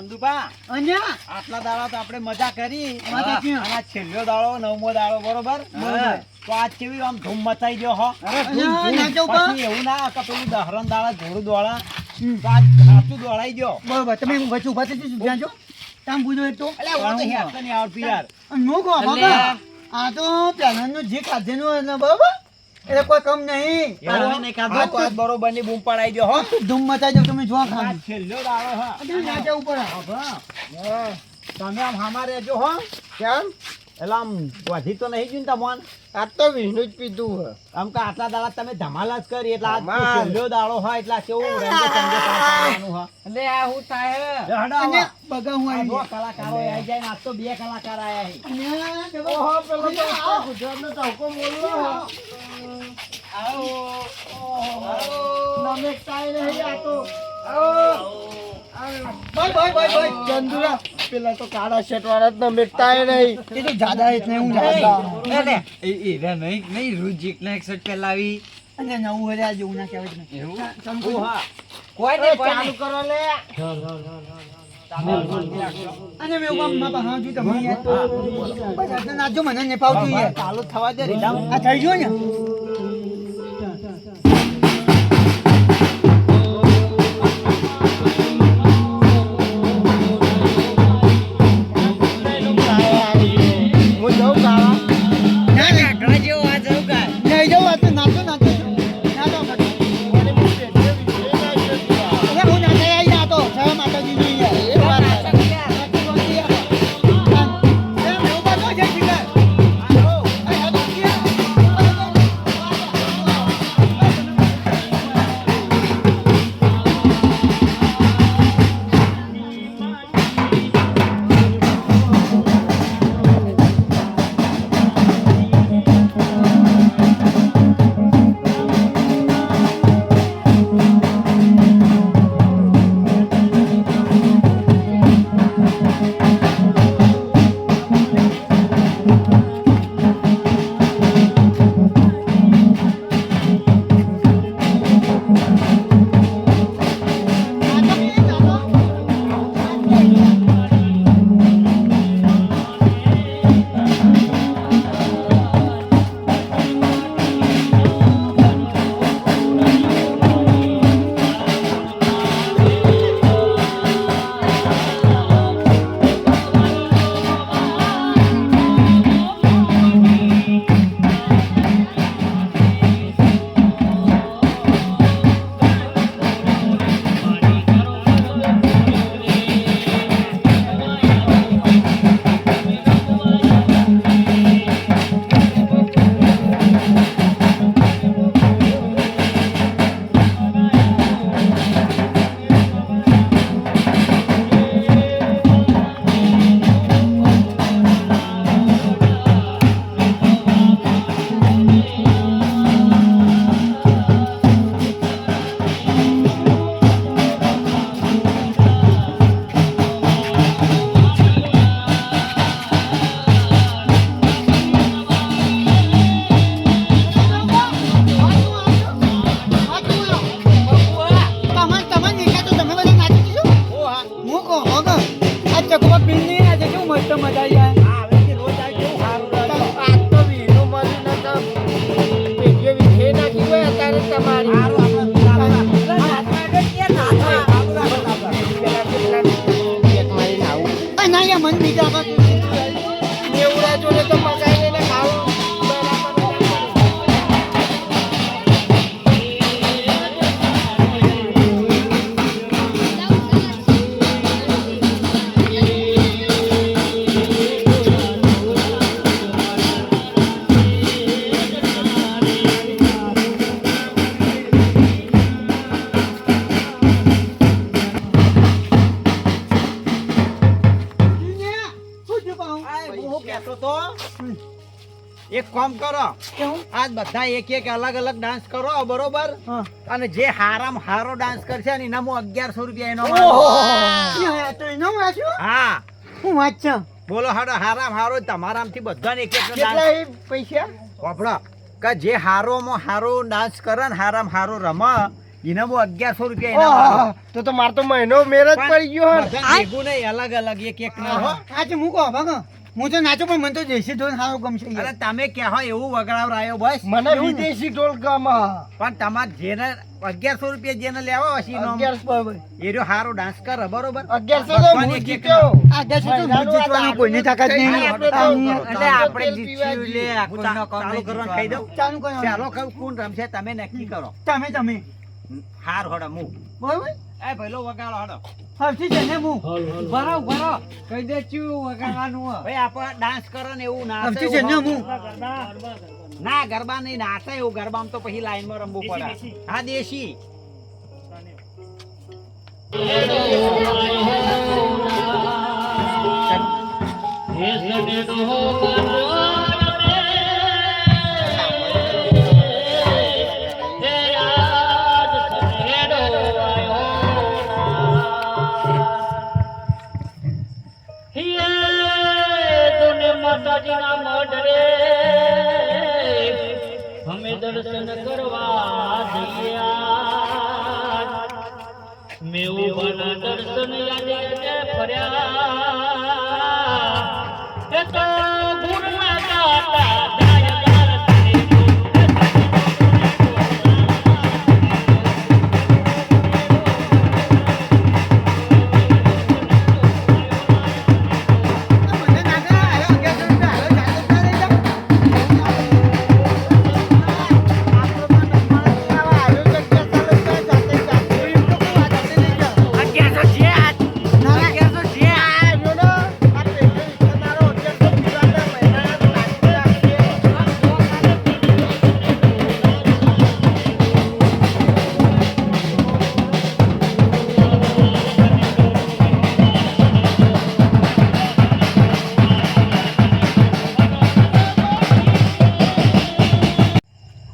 ચંદુભા અહીંયા આટલા દાડા તો આપણે મજા કરી મજા કરી. અને આ છેલ્લો દાડો 9મો દાડો બરોબર બરોબર. તો આજ કેવી આમ ધૂમ મચાઈ ગયો હો અહીંયા નાચો કા? પછી એવું ના કે પેલું દહરણ દાડા જોડું દોડા તો આજ ખાતું દોડાઈ ગયો બરોબર તમે વચ્ચે ઉભા થઈ જજો ત્યાં જો તામ બુજો એક તો એટલે હું તો હેત નહીં આવતું યાર નો કહો બાબા આ તો પહેલાનું જે ખાધેનું એટલે બરોબર એટલે કોઈ કમ નહીં એવું નહીં ખાધું તો આજ બરોબર ની બૂમ પડાઈ ગયો હો ધૂમ મચાઈ જાવ તમે જો આ ખાલી છેલ્લો દાડો હા તમે નાચા ઉપર તમે આમ હામા રહેજો હો કેમ એટલે આમ વધી તો નહીં જોયું તમોન આ તો વિનું જ પીધું હે આમ કે આટલા દાડા તમે ધમાલ જ કરી એટલે આજ ધમાલ. છેલ્લો દાડો હોય એટલે આ કેવું રંગે ચંગે કરવાનું હોય એટલે આ હું થાય લે હડો અને આવા. બગા હું આ આવી જો કલાકારો આવી જાય ને આજ તો 2 કલાકાર આયા છે ઓહો પેલો તો ગુજરાતનો ચૌકો બોલવો નમેકતાય નહીં આ તો ચંદુરા પેલા તો કાળા શર્ટ વાળા જ નમેકતાય નહીં એ તો જાદા એટલે હું જાદા અને નવું હરે આ જેવું ના કહેવાય તમે ઓ હા ચાલુ કરો લે અને મેં ઉભા માપા હા જો તમે યાર બસ આ નાચો મને ને પાવતું યાર ચાલુ થવા દે રીધામ આ થઈ ગયો ને હું જઉં કાળા ના ના નહીં જાઉં આ તો નાચો નાચો નાચો નાચો મને હું પેટે વિશે ના જતી આ. અરે હું નાચા આવી ના તો જય માતાજી ની યાર એ વાત સાચી. એક કામ કરો આજ બધા એક અલગ અલગ ડાન્સ કરો બરોબર અને જે હારામ હારો ડાન્સ કરશે ને એનામાં 1100 રૂપિયા એનો હા હું વાત છે બોલો હાડો હારામ હારો તમારામથી બધાને એક કેટલા એ પૈસા વાપરો કે જે હારોમાં હારો ડાન્સ કરે ને હારામ હારો રમે એને બહુ 1100 રૂપિયા ઇનામ આપ્યો. તો માર તો મહિનો મેર જ પડી ગયો હે. બધા ભેગું નહીં, અલગ અલગ એક એક ના હો. આજે હું કહો ભાગ હું તો નાચું પણ મને તો દેશી ઢોલ સારો ગમશે અરે યાર. તમે કહો એવું વગડાવરાયો બસ. મને વિદેશી ઢોલ ગમે. પણ તમારે જેને 1100 રૂપિયા જેને લેવા હશે ઇનામ, 1100 બરાબર. એ રહ્યો હારો ડાન્સ કરે બરોબર. 1100 તો ભગવાન હું એક એક જીત્યો. આ દેશી તો હું જીતવાનું કોઈની તાકાત નહીં. એટલે આપણે તેલ જીત્યું પીવાય. લે, કોઈનો કામ નહીં કરવાનું કહી દઉં. ચાલુ કરો ચાલો કહું કોણ રમશે તમે નક્કી કરો. તમે હાર હોડો હું. બરોબર એ ભઈલો વગાડો હોડો. હરથી છે ને હું ભરો ભરો કહી દે ચું વગાડવાનું ભાઈ આપણે ડાન્સ કરો ને એવું નાચે હરથી છે ને એવું હું ના ગરબા નહીં નાચે એવું ગરબામાં તો પછી લાઈનમાં રમવું પડે. હા દેશી અમે દર્શન કરવા જઈએ મેઉવાના દર્શન યાદે ફર્યા એ તો ગુણના ગાતા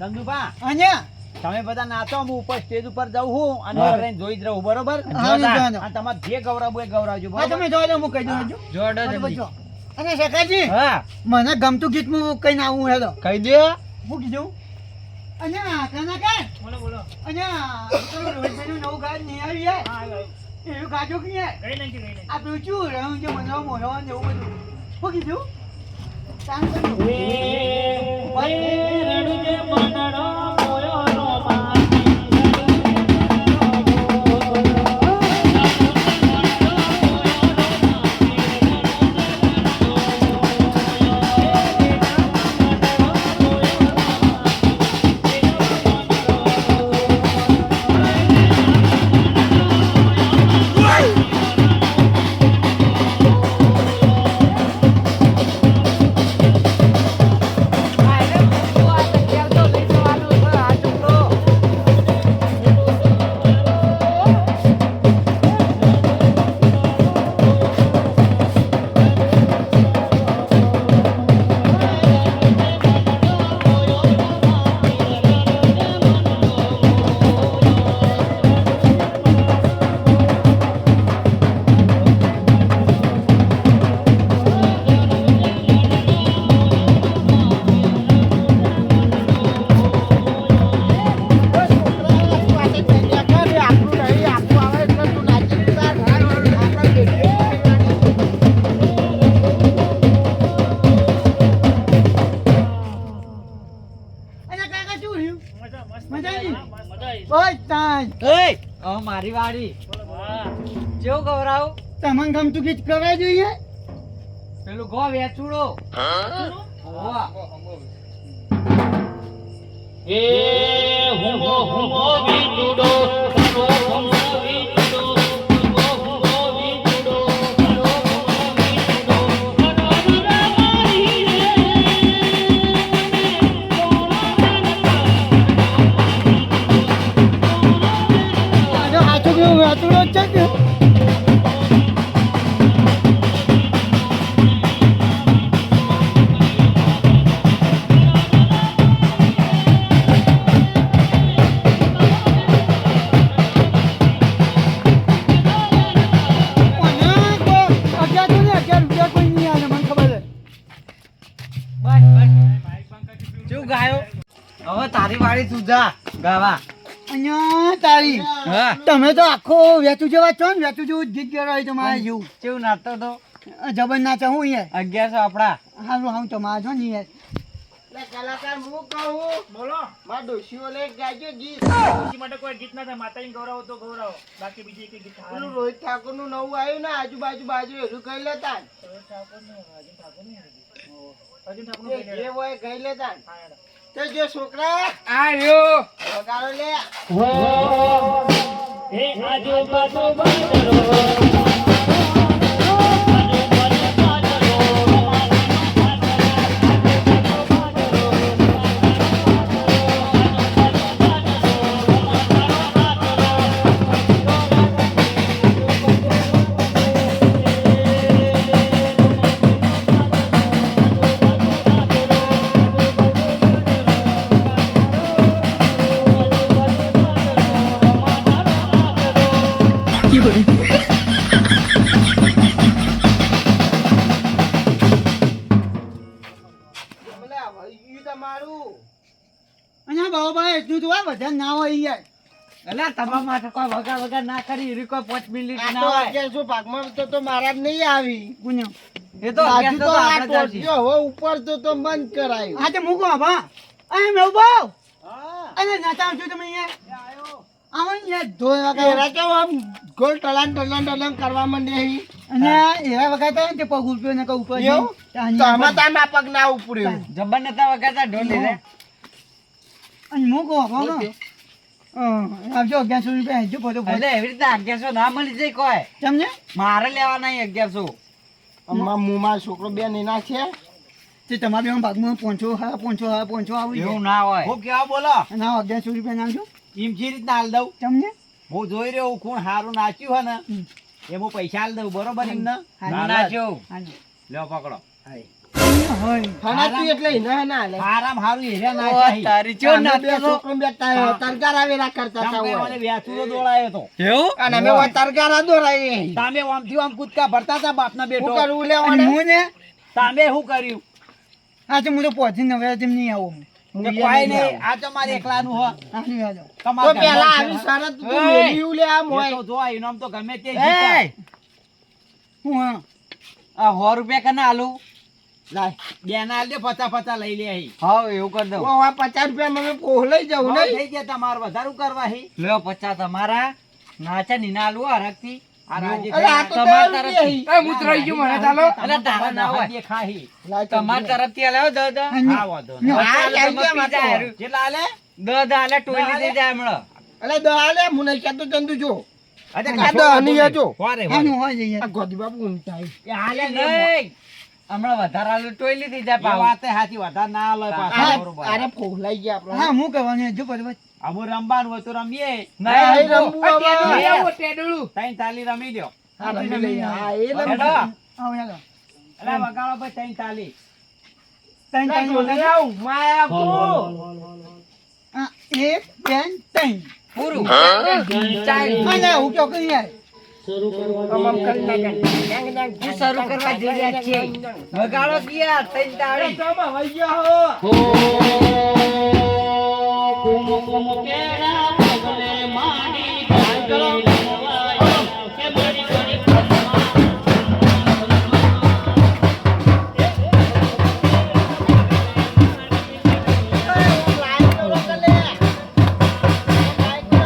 ચંદુભા અહીંયા તમે બધા નાચો, હું ઉપર સ્ટેજ ઉપર જાઉં હું અને હા. રહીને જોઈ જ રહું બરોબર. હા, જોજો. અને તમારે જે ગૌરવ હોય ગૌરવજો હા તમે બરોબર. જોઈ લો હું કહી દઉં છું. જોડો બરોબર જલ્દી. જો. અને શેખાજી હા મને ગમતું ગીત હું કઈ ના આવું હેલો કહી દે. હું કીધું અને કાના કે અને પેલું રોહિતભાઈનું નવું ગાયક નહીં આવ્યું યાર એવું ગાજો કે યાર આ પેલું શું રહ્યું છે મને મોઢો ને એવું બધું શું કીધું ચાલ કર્યું. રણજે મનડો મોયોનો અને કાકા શું રહ્યું મજા આવી ઓય તાજ મારી વાડી જેવું ગૌરવ તમને ગમતું ગીત કરાય જોઈએ પેલું ગો વેચુડો. હોવા. એ હુંગો હુંગો વીજુડો કરો હુંગો વીજુડો હુંગો હુંગો વીજુડો કરો હુંગો વીજુડો કરો મારી આજે હાથો કેવું વાતુડો જ છે કે કેવું ગાયો? હવે તારી વાડી તું જા ગાવા. અહીંયા તારી હા તમે તો આખો વેચું જેવા છો ને વેચું જેવું જ ગીત ગયો તમારે જેવું કેવું નાચતો તો જબર નાચે હું યાર 1100 આપડા હારું હું તમારા છો ને યાર એટલે કલાકાર હું કહું બોલો મારા ડોશીઓ લઈ ગાજો ગીત ખુશી માટે કોઈ ગીત ના થાય માતાજી ગૌરવ તો ગૌરવ બાકી બીજી એક ગીત થાય પેલું રોહિત ઠાકોર નું નવું આવ્યું ને આજુબાજુ બાજુ એનું કહી લેતા એ જે હોય કહી લેતા તે જો છોકરા આયો વગાડો લે હો એ આજુબાજુ બાજરો બોલે ઈ તમારું અહીંયા બાબાભાઈ એટલું તો હોય બધા ના હોય યાર અલા તમારા માટે કોઈ વગર ના કરી રી કોઈ 5 મિનિટ આ ના તો હોય 1100 ભાગમાં તો મારા જ નહીં આવી ગુન્યો એ તો આજુ 1100 તો તો આ આપણે ચાલશે. ટોટિયો હવે ઉપર તો બંધ કરાયું આજે મૂકો બા અહીં મેં બહુ હા અને નાતા છો તમે અહીંયા આવો યાર ધોઈ વગર એરા કેમ આમ ગોલ ટલાન કરવા માંડે અહીં અને એવા વગર તો તે પગ ઉલ્પ્યો ને કહું ઉપર એવું? તો આમાં તાર આ પગ ના ઉપડ્યો જબર નતા વગાડતા ઢોલી રે અને મૂકો બાબા ઓકે. આવજો 1100 રૂપિયા હેજો બધો એટલે એવી રીતે 1100 ના મળી જાય કોઈ તમને મારે લેવા નહીં 1100 અમારા મુમાં છોકરો બે નીના છે તે તમારા બેન ભાગમાં પોંચો આવી એવું ના હોય હું કેવા બોલો ના 1100 રૂપિયા નાખજો એમ જે રીતના હાલ દઉં તમને હું જોઈ રહ્યો હું કોણ હારું નાચ્યું હે ને હમ. એ હું પૈસા હાલ દઉં બરોબર એમને હા. ના નાચ્યો હાલો લ્યો પકડો હોય ફનાતું એટલે હિના ના હાલે હારામ હારું હેર્યા નાચ્યા તારી અમે બે છોકરો બેઠા તરગાર આવેલા કરતા હતા હોય. વ્યાસુરો દોડાયો તો એવું અને અમે હોય તરગારા દોરાઈએ તામે આમથી આમ કૂદકા ભરતા હતા બાપના શું બેટો કરવું અને લેવાને હું ને તામે શું કર્યું આજે હું તો પહોંચીને હવે તેમ નહીં આવું કે કોઈ નહીં આ તમારે એકલાનું હો આની યાદ તો તમારે પેલા આવી શરત તું મેલ્યું લે આમ હોય જો ઇનામ તો ગમે તે જીતે. હું હા આ 100 રૂપિયા કના આલું લાય બેના આલ દે 50 લઈ લે અહીં હા એવું કરી દઉં ઓ આ 50 રૂપિયા મને કોહલાઈ જવું હવે નહીં થઈ ગયા તમારે વધારે કરવા હી લ્યો 50 તમારા નાચા નીના આલુ હરકથી આ રાજે અરે આ તો તમાર તમારા તરફથી. તરફથી એ મૂતરાઈ ગયું મને ચાલો. એટલે તારા ના હોય. દેખાહી લાય તમાર તરફથી આલ્યો દાદા હા વાંધો નહીં. આ આવી ગયા માં તો. કેટલા આલે દાદા આલે ટોયલી દઈ જાય હમણાં અલે દવા લે મુને કે તો ચંદુ જો અરે આ દહની એ જો. વારે આનું હોય જઈએ આ ગોદી બાપુ ઊંચાઈ એ હાલે ને નહીં હમણાં વધારે આલે ટોયલી થઈ જાય આ પાવ વાતે હાચી વધારે ના આલે પાછા બરોબર અરે કોહલાઈ ગયા આપણે હા હું કહેવાનું જો બરોબર અમુ રમવાનું હોય તો રમીએ નહીં રમવું હવે. ત્રણ તાલી રમી લ્યો આ રમી લઈએ. હા, એ રમી હેડો. લઈએ. આવો હેલો અલા વગાડો ભાઈ ત્રણ તાલી ત્રણ તાઈ ત્રણ ઢોલી આવું, માયા કો. હા, એક બે ત્રણ પૂરું અને હું તો કહી યાર આમ આમ કરી નાખે. ડેંગ, ડેંગ, ડેંગ, શરૂ કરવા જઈ રહ્યા છીએ. વગાડો કે યાર ત્રણ તાળી તમે વઈ ગયા હો. કુમ કુમ કેરા પગલે માડી ગાંજો કે મારી મારી લાઈન તો વગલે. લાઈન તો.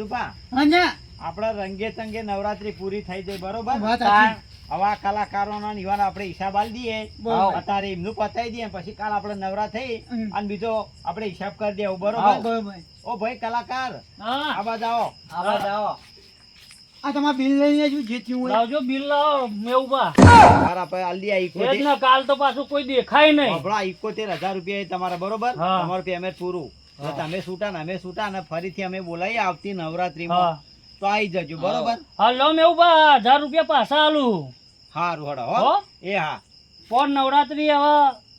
ચંદુપા અને આપણે રંગે ચંગે નવરાત્રી પૂરી થઈ જાય બરોબર વાત સાચી. હવે આ કલાકારોના નિવાન આપણે હિસાબ આલી દઈએ બરોબર. અત્યારે એમનું પતાવી દઈએ પછી કાલ આપણે નવરા થઈ હમ. અને બીજો આપણે હિસાબ કરી દેવું હા, બરોબર બરોબર. ઓ ભાઈ કલાકાર હા આ બાજુ આવો આ તમારા બિલ લઈને શું જે થયું હોય લાવજો બિલ લાવો મેઉભા તારા પાસે આલી દે એ જ ને કાલ તો પાછું કોઈ દેખાય નહીં આપણા 71,000 રૂપિયા એ તમારા બરોબર હા. તમારું પેમેન્ટ પૂરું તો હા. તમે છૂટા અને ફરીથી અમે બોલાવી આવતી નવરાત્રીમાં હા તો આવી જજો બરોબર હા લો મેઉભા 1000 રૂપિયા પાછા આલું હારું હડો હો? હો એ હા પણ નવરાત્રી હવે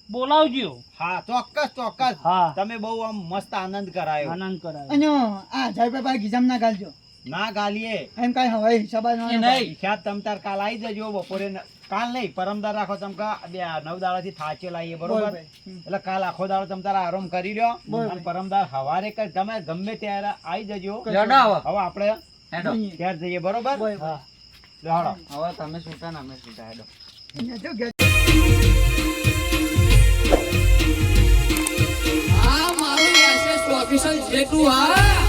બોલાવજો હા ચોક્કસ હા તમે બહુ આમ મસ્ત આનંદ કરાયો આનંદ કરાવે અને આ 1000 રૂપિયા પાછા ગીજામાં ના ગાલજો ના ગાલીએ એમ કાંઈ હવાઈ હિસાબ જ ના હોય. હિસાબ તમ તાર કાલ આવી જજો બપોરે કાલ નહીં પરમદાર રાખો તમકા 9 દાડાથી થાચે લાવીએ બરોબર બરોબર. હમ. એટલે કાલ આખો દાડો તમ તારા આરામ કરી લ્યો બરોબર. અને પરમદાર હવારે તમે ગમે ત્યારે આવી જજો કરજો. હવે આપણે જોઈએ. ઘેર જઈએ બરોબર બરોબર. હા લે હાલો. હવે તમે છૂટા ને અમે છૂટા હેડો અને જો ઘેર આ મારું SS ઓફિશિયલ જેટલું હા